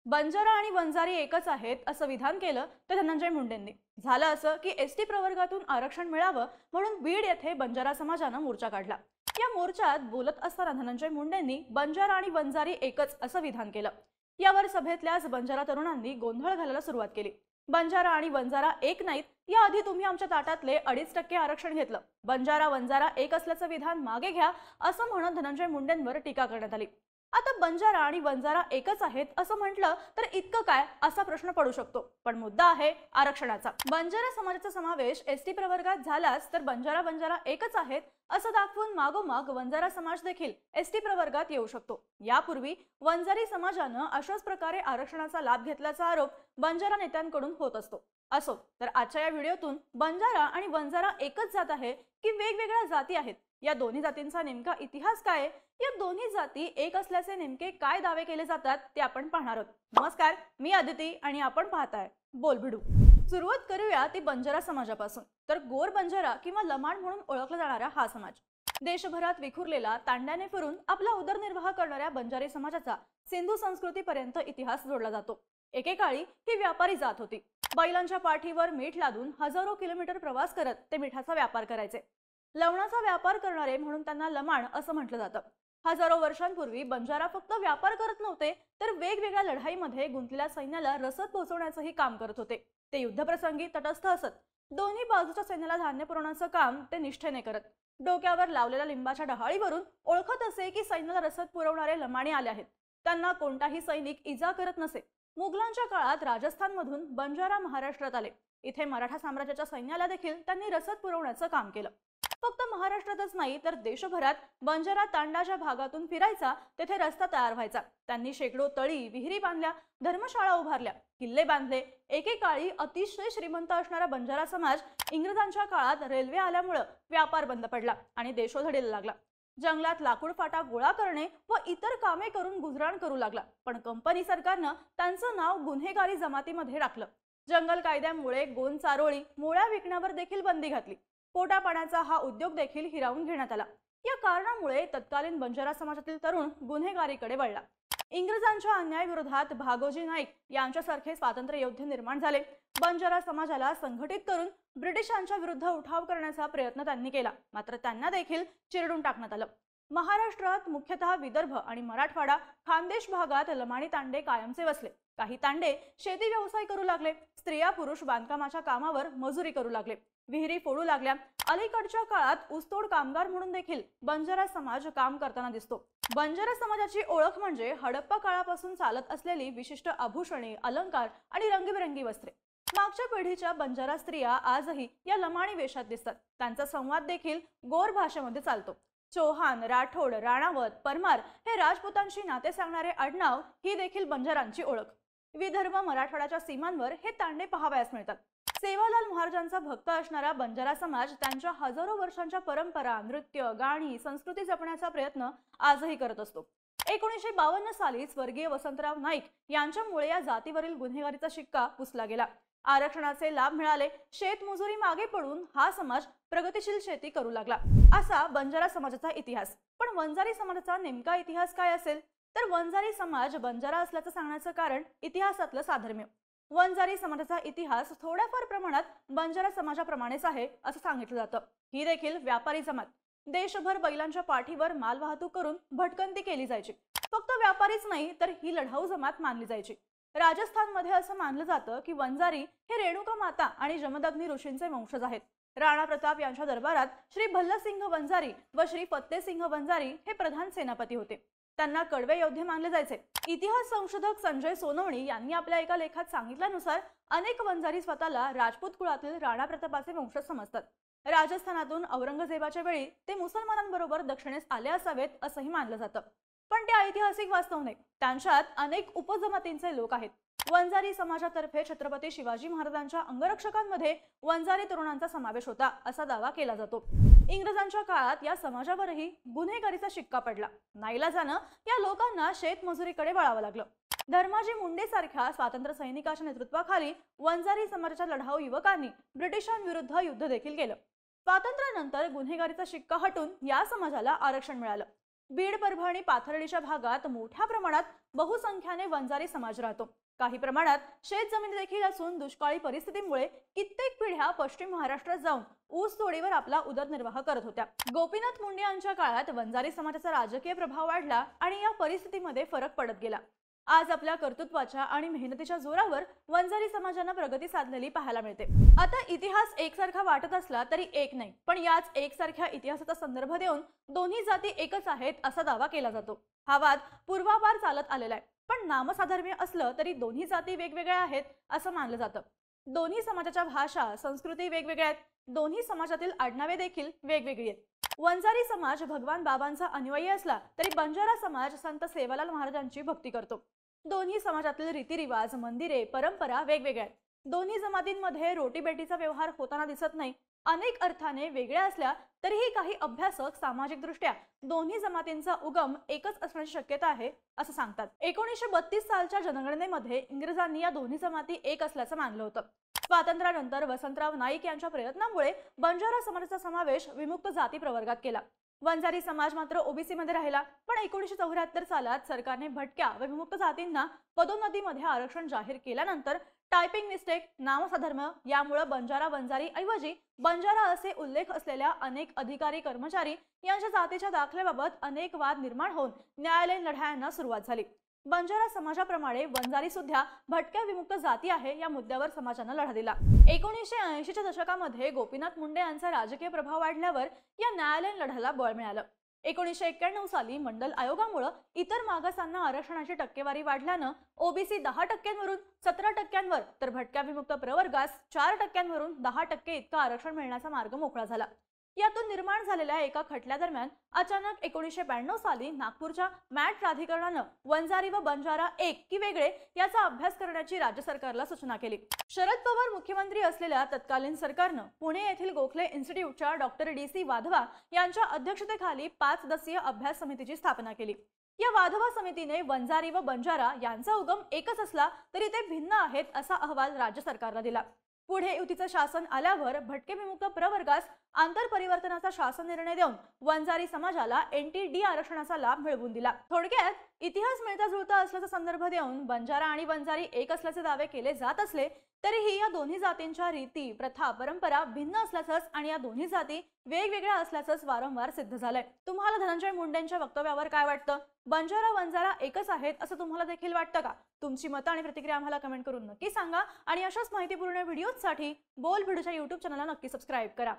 बंजारा आणि वंजारी एकच आहेत असं विधान केलं तर धनंजय मुंडेंनी। झालं असं की एसटी प्रवर्गातून आरक्षण मिळावं म्हणून बीड येथे बंजारा समाजानं मोर्चा काढला। या मोर्चात बोलत असताना धनंजय मुंडेंनी बंजारा आणि वंजारी एकच असं विधान केलं। यावर सभेतल्याच बंजारा तरुणांनी गोंधळ घालायला सुरुवात केली। बंजारा आणि वंजारा एक नाहीत, याआधी तुम्ही आमच्या ताटातले 2.5% आरक्षण घेतलं, बंजारा वंजारा एक असल्याचं विधान मागे घ्या असं म्हणत धनंजय मुंडेंवर टीका करण्यात आली। आता बंजारा आणि वंजारा एकच आहेत असं म्हटलं तर इतकं काय असा प्रश्न पडू शकतो, पण मुद्दा आहे आरक्षणाचा। बंजारा समाजाचा समावेश एसटी प्रवर्गात झालाच तर बंजारा वंजारा एकच आहेत असं दाखवून मागोमाग वंजारा समाज देखील एसटी प्रवर्गात येऊ शकतो। यापूर्वी वंजारी समाजानं अशाच प्रकारे आरक्षणाचा लाभ घेतल्याचा आरोप बंजारा नेत्यांकडून होत असतो। असो तर आजच्या या व्हिडिओतून बंजारा आणि वंजारा एकच जात आहे की वेगवेगळ्या जाती आहेत, या दोन्ही जातींचा नेमका इतिहास काय, या दोन्ही जाती एक असल्याचे नेमके काय दावे केले जातात ते आपण पाहणार आहोत। नमस्कार, मी अदिती आणि आपण पाहताय बोलबिडू। सुरुवात करूया ती बंजारा समाजापासून। तर गोर बंजारा किंवा लमाण म्हणून ओळखला जाणारा हा समाज देशभरात विखुरलेला, तांड्याने फिरून आपला उदरनिर्वाह करणाऱ्या बंजारी समाजाचा सिंधू संस्कृतीपर्यंत इतिहास जोडला जातो। एकेकाळी ही व्यापारी जात होती। बैलांच्या पाठीवर मीठ लादून हजारो किलोमीटर प्रवास करत ते मिठाचा व्यापार करायचे। लवणाचा व्यापार करणारे म्हणून त्यांना लमाण असं म्हटलं जातं। हजारो वर्षांपूर्वी बंजारा फक्त व्यापार करत नव्हते तर वेगवेगळ्या लढाईमध्ये गुंतलेल्या सैन्याला रसद पोहोचवण्याचंही काम करत होते। ते युद्धप्रसंगी तटस्थ असत, दोन्ही बाजूच्या सैन्याला धान्य पुरवण्याचं काम ते निष्ठेने करत। डोक्यावर लावलेल्या लिंबाच्या डहाळीवरून ओळखत असे की सैन्याला रसद पुरवणारे लमाणी आले आहेत। त्यांना कोणताही सैनिक इजा करत नसे। मुघलांच्या काळात राजस्थानमधून बंजारा महाराष्ट्रात आले। इथे मराठा साम्राज्याच्या सैन्याला देखील त्यांनी रसद पुरवण्याचं काम केलं। फक्त महाराष्ट्रातच नाही तर देशभरात बंजारा तांडाच्या भागातून फिरायचा, तेथे रस्ता तयार व्हायचा। त्यांनी शेकडो तळी, विहिरी बांधल्या, धर्मशाळा उभारल्या, किल्ले बांधले। एकेकाळी अतिशय श्रीमंत असणारा बंजारा समाज इंग्रजांच्या काळात रेल्वे आल्यामुळे व्यापार बंद पडला आणि देशोधडीला लागला। जंगलात लाकूड फाटा गोळा करणे व इतर कामे करून गुजराण करू लागला। पण कंपनी सरकारनं त्यांचं नाव गुन्हेगारी जमातीमध्ये टाकलं। जंगल कायद्यामुळे गोंद चारोळी, मोळ्या विकण्यावर देखील बंदी घातली। पोटापाण्याचा हा उद्योग देखील हिरावून घेण्यात आला। या कारणामुळे तत्कालीन बंजारा समाजातील तरुण गुन्हेगारीकडे वळला। इंग्रजांच्या अन्यायाविरोधात भागोजी नाईक यांच्यासारखे स्वातंत्र्य योद्धे निर्माण झाले। बंजारा समाजाला संघटित करून ब्रिटिशांच्या विरुद्ध उठाव करण्याचा प्रयत्न त्यांनी केला, मात्र त्यांना देखील चिरडून टाकण्यात आलं। महाराष्ट्रात मुख्यतः विदर्भ आणि मराठवाडा, खानदेश भागात लमाणी तांडे कायमचे वसले। काही तांडे शेती व्यवसाय करू लागले, स्त्रिया पुरुष बांधकामाच्या कामावर मजुरी करू लागले, विहिरी फोडू लागल्या। अलीकडच्या काळात ऊसतोड कामगार म्हणून देखील बंजारा समाज काम करताना दिसतो। बंजारा समाजाची ओळख म्हणजे हडप्पा काळापासून चालत असलेली विशिष्ट आभूषणे, अलंकार आणि रंगीबेरंगी वस्त्रे। मागच्या पिढीच्या बंजारा स्त्रिया आजही या लमाणी वेशात दिसतात। त्यांचा संवाद देखील गोर भाषेमध्ये चालतो। चौहान, राठोड, राणावत, परमार हे राजपुतांशी नाते सांगणारे आडनाव ही देखील बंजारांची ओळख। विदर्भ, मराठवाड्याच्या सीमांवर हे तांडे पाहावयास मिळतात। सेवालाल महाराजांचा भक्त असणारा बंजारा समाज त्यांच्या हजारो वर्षांच्या परंपरा, नृत्य, गाणी, संस्कृती जपण्याचा प्रयत्न आजही करत असतो। 1952 साली स्वर्गीय वसंतराव नाईक यांच्यामुळे या जातीवरील गुन्हेगारीचा शिक्का पुसला गेला। आरक्षणाचे लाभ मिळाले, शेतमजुरी मागे पडून हा समाज प्रगतिशील शेती करू लागला। असा बंजारा समाजाचा इतिहास। पण वंजारी समाजाचा नेमका इतिहास काय असेल, तर वंजारी समाज बंजारा असल्याचं सांगण्याचं कारण इतिहासातलं साधर्म्य। वंजारी समाजाचा इतिहास थोड्याफार प्रमाणात बंजारा समाजाप्रमाणेच आहे असं सांगितलं जातं। ही देखील व्यापारी जमात। देशभर बैलांच्या पाठीवर मालवाहतूक करून भटकंती केली जायची। फक्त व्यापारीच नाही तर ही लढाऊ जमात मानली जायची। राजस्थानमध्ये असं मानलं जातं की वंजारी हे रेणुका माता आणि जमदग्नी ऋषींचे वंशज आहेत। राणा प्रताप यांच्या दरबारात श्री भल्लसिंह वंजारी व श्री फत्तेसिंह वंजारी हे प्रधान सेनापती होते। त्यांना कडवे योद्धे मानले जायचे। इतिहास संशोधक संजय सोनवणी यांनी आपल्या एका लेखात सांगितल्यानुसार अनेक वंजारी स्वतःला राजपूत कुळातील राणा प्रतापाचे वंशज समजतात। राजस्थानातून औरंगजेबाच्या वेळी ते मुसलमानांबरोबर दक्षिणेस आले असावेत असंही मानलं जातं। पण ते ऐतिहासिक वास्तव नाही, त्यांच्यात अनेक उपजमातींचे लोक आहेत। वंजारी समाजातर्फे छत्रपती शिवाजी महाराजांच्या अंगरक्षकांमध्ये वंजारी तरुणांचा समावेश होता असा दावा केला जातो। इंग्रजांच्या काळात या समाजावरही गुन्हेगारीचा शिक्का पडला। नाईलाजानं या लोकांना शेतमजुरीकडे वळावं लागलं। धर्माजी मुंडे सारख्या स्वातंत्र्य सैनिकाच्या नेतृत्वाखाली वंजारी समाजाच्या लढाऊ युवकांनी ब्रिटिशांविरुद्ध युद्ध देखील केलं। स्वातंत्र्यानंतर गुन्हेगारीचा शिक्का हटून या समाजाला आरक्षण मिळालं। बीड, परभणी, पाथर्डीच्या भागात मोठ्या प्रमाणात बहुसंख्याने वंजारी समाज राहतो। काही प्रमाणात शेतजमीन देखील असून दुष्काळी परिस्थितीमुळे कित्येक पिढ्या पश्चिम महाराष्ट्रात जाऊन ऊस तोडीवर आपला उदरनिर्वाह करत होत्या। गोपीनाथ मुंडे यांच्या काळात वंजारी समाजाचा राजकीय प्रभाव वाढला आणि या परिस्थितीमध्ये फरक पडत गेला। आज आपल्या कर्तृत्वाच्या आणि मेहनतीच्या जोरावर वंजारी समाजाने प्रगती साधलेली पाहायला मिळते। आता इतिहास एकसारखा वाटत असला तरी एक नाही, पण याच एकसारख्या इतिहासाचा संदर्भ देऊन दोन्ही जाती एकच आहेत असा दावा केला जातो। हा वाद पूर्वापार चालत आलेला आहे, पण नामसाधर्म्य असलं तरी दोन्ही जाती वेगवेगळ्या आहेत असं मानलं जातं। दोन्ही समाजाच्या भाषा, संस्कृती वेगवेगळ्या आहेत। दोन्ही समाजातील आडनावे देखील वेगवेगळी आहेत। वंजारी समाज भगवान बाबांचा अनुयायी असला तरी बंजारा समाज संत सेवालाल महाराजांची भक्ती करतो। दोन्ही समाजातील रीतिरिवाज, मंदिरे, परंपरा वेगवेगळ्या आहेत। दोन्ही जमातींमध्ये रोटीबेटीचा व्यवहार होताना दिसत नाही। अनेक अर्थाने वेगळ्या असल्या तरीही काही अभ्यासक सामाजिकदृष्ट्या दोन्ही जमातींचा उगम एकच असण्याची शक्यता आहे असं सांगतात। 1932 सालच्या जनगणनेमध्ये इंग्रजांनी या दोन्ही जमाती एक असल्याचं मानलं होतं। स्वातंत्र्यानंतर वसंतराव नाईक यांच्या प्रयत्नांमुळे बंजारा समाजाचा समावेश विमुक्त जाती प्रवर्गात केला। वंजारी समाज मात्र ओबीसी मध्ये राहिला। पण 1974 सालात सरकारने भटक्या व विमुक्त जातींना पदोन्नतीमध्ये आरक्षण जाहीर केल्यानंतर टायपिंग मिस्टेक, नामसाधर्म्य यामुळे बंजारा वंजारी ऐवजी बंजारा असे उल्लेख असलेल्या अनेक अधिकारी कर्मचारी यांच्या जातीच्या दाखल्याबाबत अनेक वाद निर्माण होऊन न्यायालयीन लढायांना सुरुवात झाली। बंजारा समाजाप्रमाणे वंजारी सुद्धा भटक्या विमुक्त जाती आहे या मुद्द्यावर समाजाने लढा दिला। 1980च्या दशकामध्ये गोपीनाथ मुंडे यांचा राजकीय प्रभाव वाढल्यावर या न्यायालयीन लढ्याला बळ मिळालं। 1991 साली मंडल आयोगामुळे इतर मागासांना आरक्षणाची टक्केवारी वाढल्यानं ओबीसी 10%वरून 17%वर तर भटक्या विमुक्त प्रवर्गास 4%वरून 10% इतका आरक्षण मिळण्याचा मार्ग मोकळा झाला। यातून निर्माण झालेल्या एका खटल्यादरम्यान अचानक 1992 साली नागपूरच्या मॅट प्राधिकरणानं वंजारी व बंजारा एक की वेगळे याचा अभ्यास करण्याची राज्य सरकारला सूचना केली। शरद पवार मुख्यमंत्री असलेल्या तत्कालीन सरकारनं पुणे येथील गोखले इन्स्टिट्यूटच्या डॉक्टर DC वाधवा यांच्या अध्यक्षतेखाली 5 सदस्यीय अभ्यास समितीची स्थापना केली। या वाधवा समितीने वंजारी व बंजारा यांचा उगम एकच असला तरी ते भिन्न आहेत असा अहवाल राज्य सरकारला दिला। पुढे युतीचं शासन आल्यावर भटके विमुक्त प्रवर्गास आंतरपरिवर्तनाचा शासन निर्णय देऊन वंजारी समाजाला NTD आरक्षणाचा लाभ मिळवून दिला। थोडक्यात इतिहास मिळता जुळता असल्याचा संदर्भ देऊन बंजारा आणि वंजारी एक असल्याचे दावे केले जात असले तरीही या दोन्ही जातींच्या रीती, प्रथा, परंपरा भिन्न असल्याचंच आणि या दोन्ही जाती वेगवेगळ्या असल्याचंच वारंवार सिद्ध झालंय। तुम्हाला धनंजय मुंडेंच्या वक्तव्यावर काय वाटतं? बंजारा वंजारा एकच आहेत असं तुम्हाला देखील वाटतं का? तुमची मतं आणि प्रतिक्रिया आम्हाला कमेंट करून नक्की सांगा आणि अशाच माहितीपूर्ण व्हिडिओसाठी बोल भिडूच्या YouTube चॅनलला नक्की सबस्क्राइब करा।